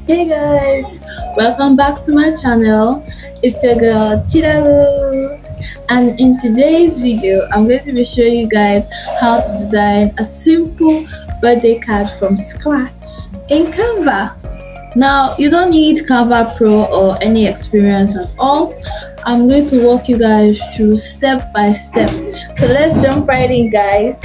Hey guys, welcome back to my channel. It's your girl Chidaru, and in today's video I'm going to be showing you guys how to design a simple birthday card from scratch in Canva. Now you don't need Canva Pro or any experience at all. I'm going to walk you guys through step by step. So let's jump right in, guys.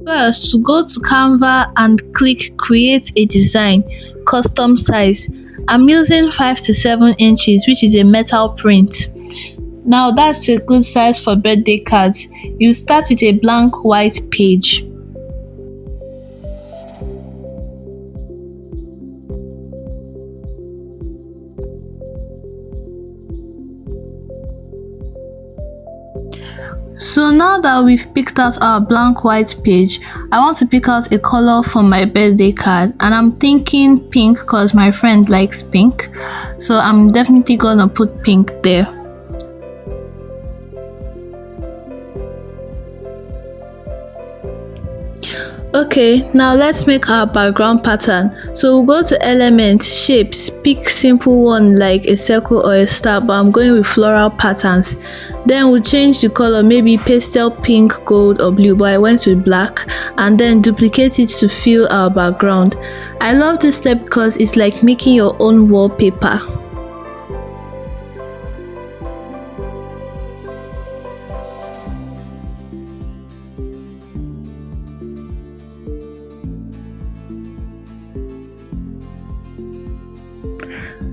First, go to Canva and click Create a Design, Custom Size. I'm using 5 to 7 inches, which is a metal print. Now that's a good size for birthday cards. You start with a blank white page. So now that we've picked out our blank white page, I want to pick out a color for my birthday card, and I'm thinking pink because my friend likes pink, so I'm definitely gonna put pink there. Okay, now let's make our background pattern. So we'll go to Elements, Shapes, pick simple one like a circle or a star, but I'm going with floral patterns. Then we'll change the color, maybe pastel pink, gold or blue, but I went with black, and then duplicate it to fill our background. I love this step because it's like making your own wallpaper.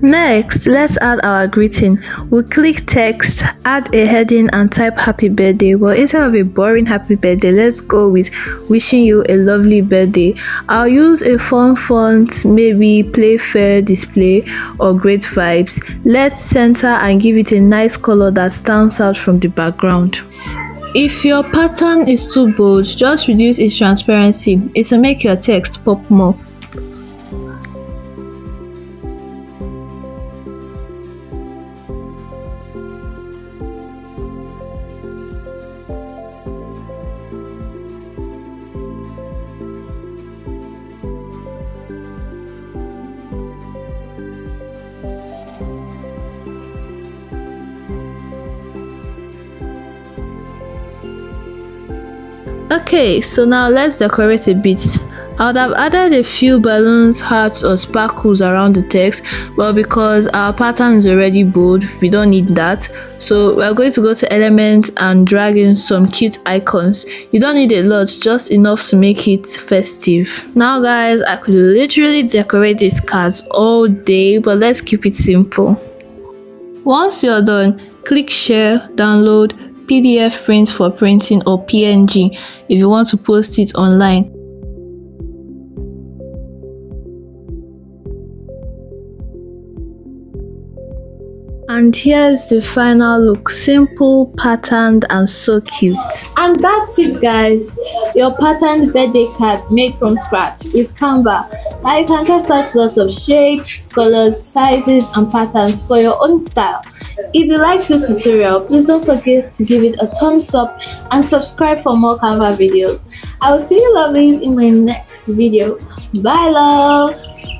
Next, let's add our greeting. We'll click text, add a heading and type happy birthday. Well, instead of a boring happy birthday, let's go with wishing you a lovely birthday. I'll use a fun font, maybe Play Fair Display or Great Vibes. Let's center and give it a nice color that stands out from the background. If your pattern is too bold, just reduce its transparency. It will make your text pop more. Okay, so now let's decorate a bit. I would have added a few balloons, hearts or sparkles around the text, but because our pattern is already bold, we don't need that. So we're going to go to Elements and drag in some cute icons. You don't need a lot, just enough to make it festive. Now guys, I could literally decorate these cards all day, but let's keep it simple. Once you're done, click Share, Download, PDF print for printing or PNG if you want to post it online. And here's the final look, simple, patterned and so cute. And that's it guys, your patterned birthday card made from scratch with Canva. Now you can test out lots of shapes, colors, sizes and patterns for your own style. If you like this tutorial, please don't forget to give it a thumbs up and subscribe for more Canva videos. I will see you lovelies in my next video. Bye love!